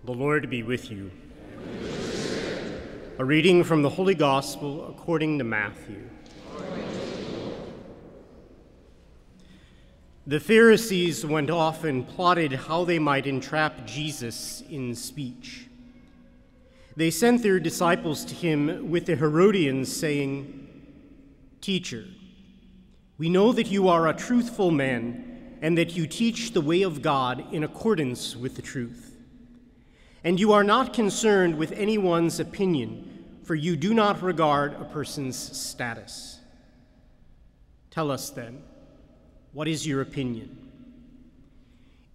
The Lord be with you. A reading from the Holy Gospel according to Matthew. The Pharisees went off and plotted how they might entrap Jesus in speech. They sent their disciples to him with the Herodians, saying, "Teacher, we know that you are a truthful man and that you teach the way of God in accordance with the truth. And you are not concerned with anyone's opinion, for you do not regard a person's status. Tell us then, what is your opinion?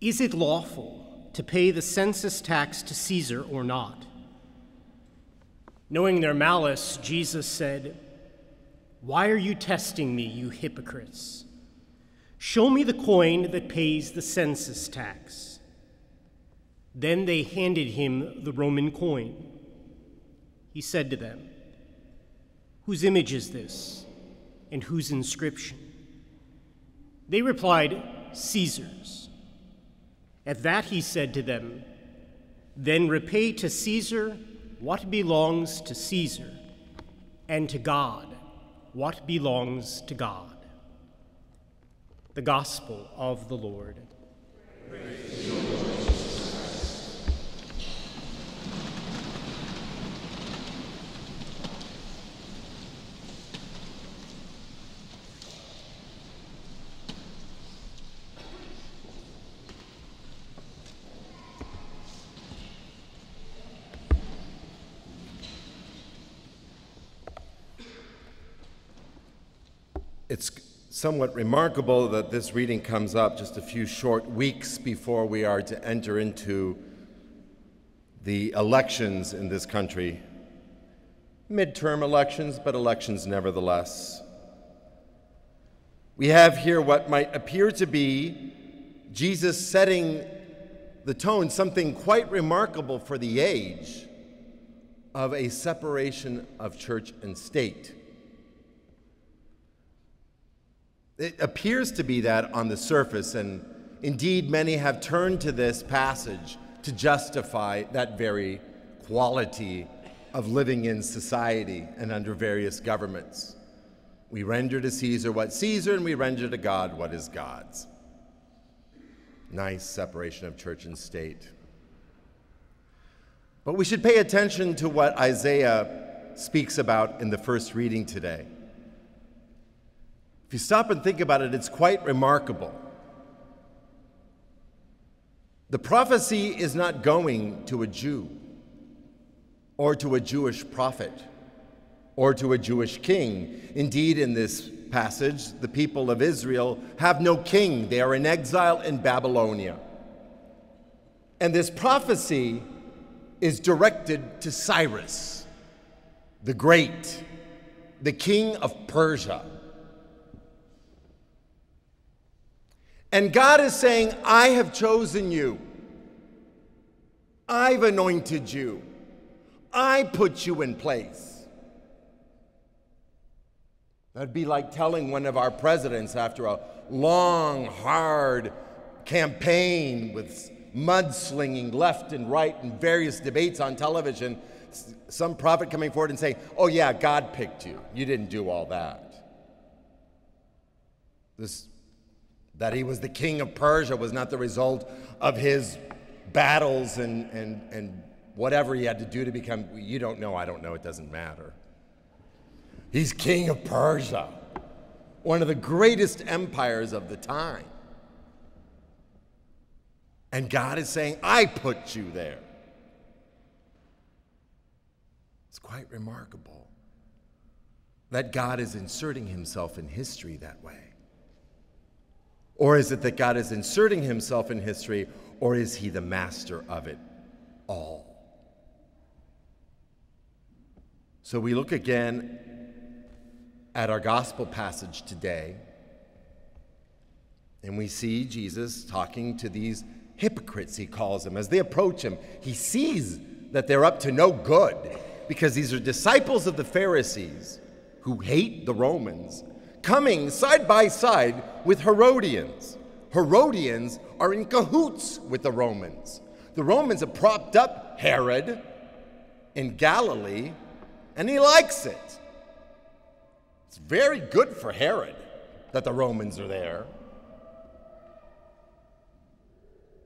Is it lawful to pay the census tax to Caesar or not?" Knowing their malice, Jesus said, "Why are you testing me, you hypocrites? Show me the coin that pays the census tax." Then they handed him the Roman coin. He said to them, "Whose image is this, and whose inscription?" They replied, "Caesar's." At that he said to them, "Then repay to Caesar what belongs to Caesar, and to God what belongs to God." The Gospel of the Lord. Praise to you, Lord. It's somewhat remarkable that this reading comes up just a few short weeks before we are to enter into the elections in this country. Midterm elections, but elections nevertheless. We have here what might appear to be Jesus setting the tone, something quite remarkable for the age, of a separation of church and state. It appears to be that on the surface, and indeed many have turned to this passage to justify that very quality of living in society and under various governments. We render to Caesar what's Caesar, and we render to God what is God's. Nice separation of church and state. But we should pay attention to what Isaiah speaks about in the first reading today. If you stop and think about it, it's quite remarkable. The prophecy is not going to a Jew, or to a Jewish prophet, or to a Jewish king. Indeed, in this passage, the people of Israel have no king. They are in exile in Babylonia. And this prophecy is directed to Cyrus, the Great, the king of Persia. And God is saying, "I have chosen you. I've anointed you. I put you in place." That'd be like telling one of our presidents after a long, hard campaign with mudslinging left and right and various debates on television, some prophet coming forward and saying, "Oh yeah, God picked you. You didn't do all that." That he was the king of Persia was not the result of his battles and whatever he had to do to become, you don't know, I don't know, it doesn't matter. He's king of Persia, one of the greatest empires of the time. And God is saying, "I put you there." It's quite remarkable that God is inserting himself in history that way. Or is it that God is inserting himself in history, or is he the master of it all? So we look again at our gospel passage today, and we see Jesus talking to these hypocrites, he calls them. As they approach him, he sees that they're up to no good, because these are disciples of the Pharisees who hate the Romans, coming side by side with Herodians. Herodians are in cahoots with the Romans. The Romans have propped up Herod in Galilee, and he likes it. It's very good for Herod that the Romans are there.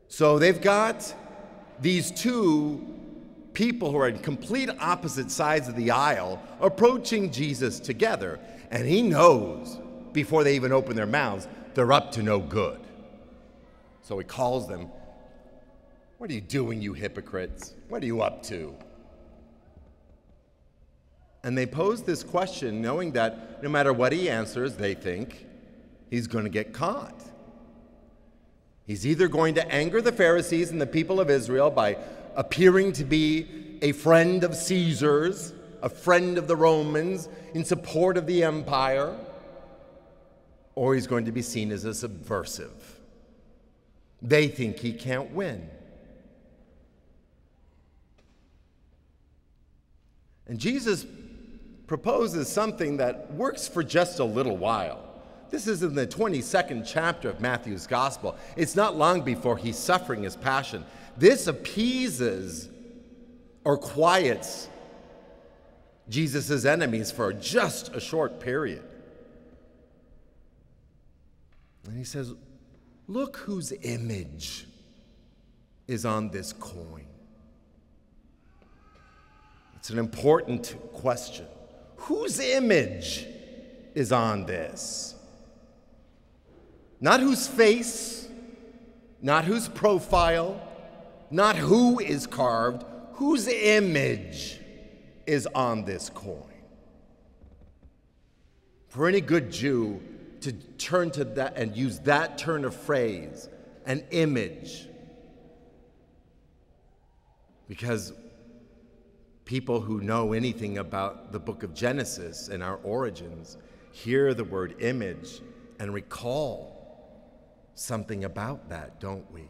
So they've got these two people who are in complete opposite sides of the aisle approaching Jesus together, and he knows before they even open their mouths they're up to no good. So he calls them, "What are you doing, you hypocrites? What are you up to?" And they pose this question knowing that no matter what he answers, they think he's going to get caught. He's either going to anger the Pharisees and the people of Israel by appearing to be a friend of Caesar's, a friend of the Romans, in support of the empire, or he's going to be seen as a subversive. They think he can't win. And Jesus proposes something that works for just a little while. This is in the 22nd chapter of Matthew's Gospel. It's not long before he's suffering his passion. This appeases or quiets Jesus' enemies for just a short period. And he says, "Look whose image is on this coin." It's an important question. Whose image is on this? Not whose face, not whose profile, not who is carved, whose image is on this coin. For any good Jew to turn to that and use that turn of phrase, an image, because people who know anything about the book of Genesis and our origins hear the word image and recall something about that, don't we?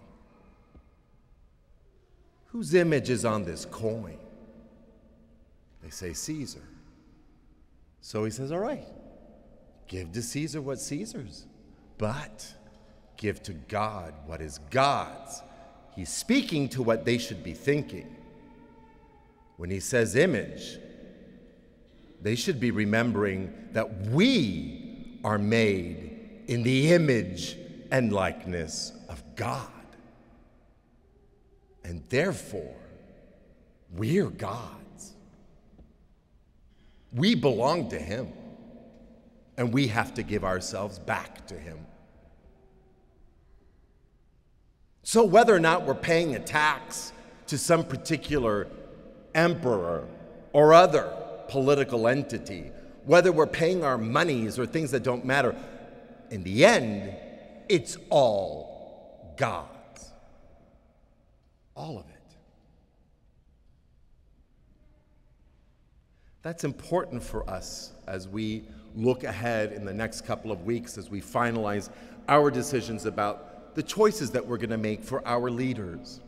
Whose image is on this coin? They say Caesar. So he says, all right, give to Caesar what's Caesar's, but give to God what is God's. He's speaking to what they should be thinking. When he says image, they should be remembering that we are made in the image and likeness of God. And therefore, we're God's. We belong to him, and we have to give ourselves back to him. So whether or not we're paying a tax to some particular emperor or other political entity, whether we're paying our monies or things that don't matter, in the end, it's all God's. All of it. That's important for us as we look ahead in the next couple of weeks as we finalize our decisions about the choices that we're going to make for our leaders.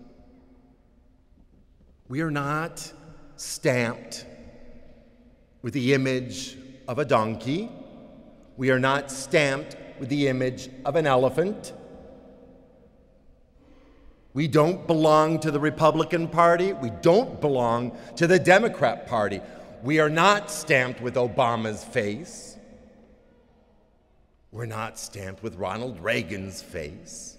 We are not stamped with the image of a donkey. We are not stamped with the image of an elephant. We don't belong to the Republican Party. We don't belong to the Democrat Party. We are not stamped with Obama's face. We're not stamped with Ronald Reagan's face.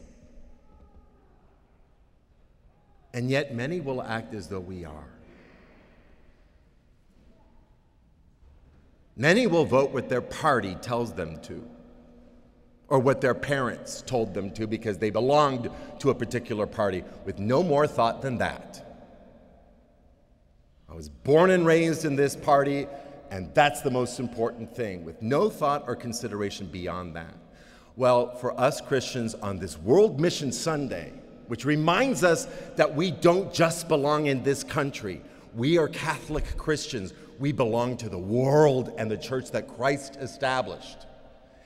And yet many will act as though we are. Many will vote what their party tells them to, or what their parents told them to because they belonged to a particular party, with no more thought than that. I was born and raised in this party, and that's the most important thing, with no thought or consideration beyond that. Well, for us Christians on this World Mission Sunday, which reminds us that we don't just belong in this country, we are Catholic Christians. We belong to the world and the church that Christ established.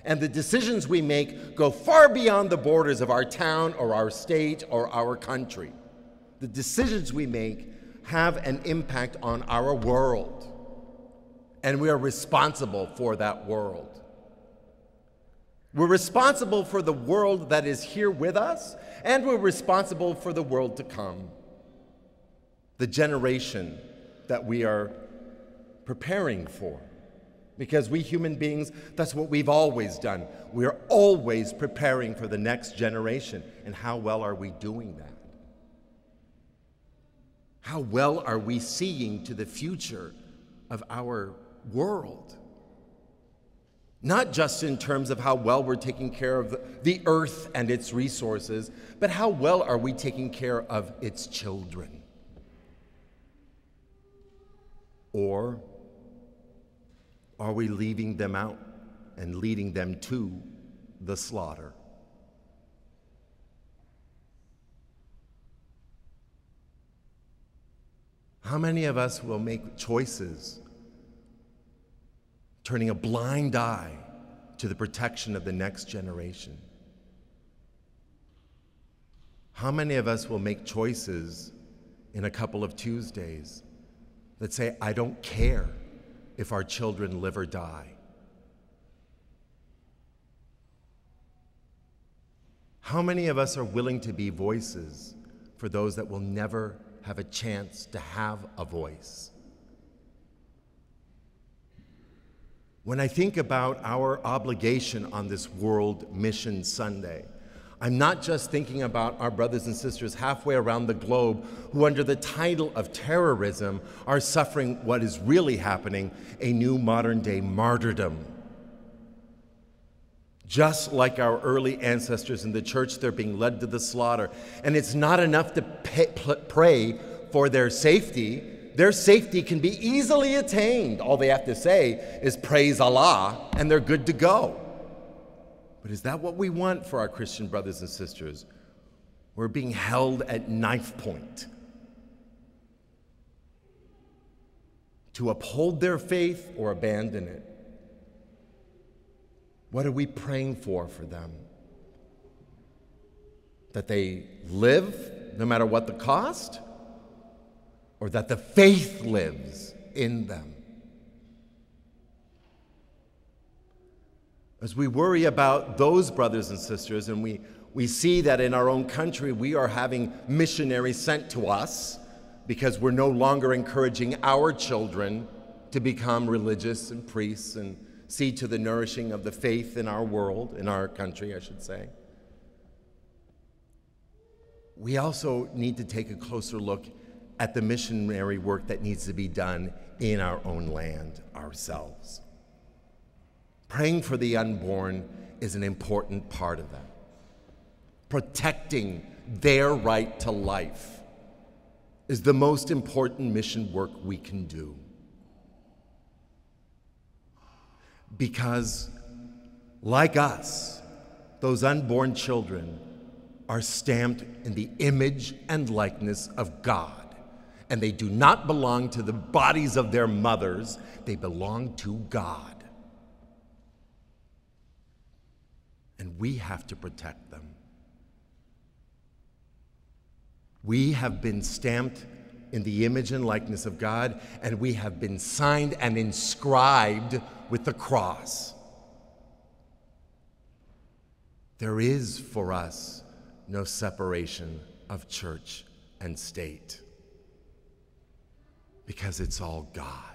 And the decisions we make go far beyond the borders of our town or our state or our country. The decisions we make have an impact on our world, and we are responsible for that world. We're responsible for the world that is here with us, and we're responsible for the world to come. the generation that we are preparing for. Because we human beings, that's what we've always done. We're always preparing for the next generation. And how well are we doing that? How well are we seeing to the future of our world? Not just in terms of how well we're taking care of the earth and its resources, but how well are we taking care of its children? Or are we leaving them out and leading them to the slaughter? How many of us will make choices turning a blind eye to the protection of the next generation? How many of us will make choices in a couple of Tuesdays that say, I don't care if our children live or die? How many of us are willing to be voices for those that will never have a chance to have a voice? When I think about our obligation on this World Mission Sunday, I'm not just thinking about our brothers and sisters halfway around the globe who, under the title of terrorism, are suffering what is really happening, a new modern-day martyrdom. Just like our early ancestors in the church, they're being led to the slaughter. And it's not enough to pray for their safety. Their safety can be easily attained. All they have to say is praise Allah, and they're good to go. But is that what we want for our Christian brothers and sisters? We're being held at knife point to uphold their faith or abandon it. What are we praying for them? That they live no matter what the cost? Or that the faith lives in them? As we worry about those brothers and sisters, and we see that in our own country we are having missionaries sent to us because we're no longer encouraging our children to become religious and priests and see to the nourishing of the faith in our world, in our country, I should say. We also need to take a closer look at the missionary work that needs to be done in our own land ourselves. Praying for the unborn is an important part of that. Protecting their right to life is the most important mission work we can do. Because, like us, those unborn children are stamped in the image and likeness of God. And they do not belong to the bodies of their mothers, they belong to God. And we have to protect them. We have been stamped in the image and likeness of God, and we have been signed and inscribed with the cross. There is for us no separation of church and state, because it's all God.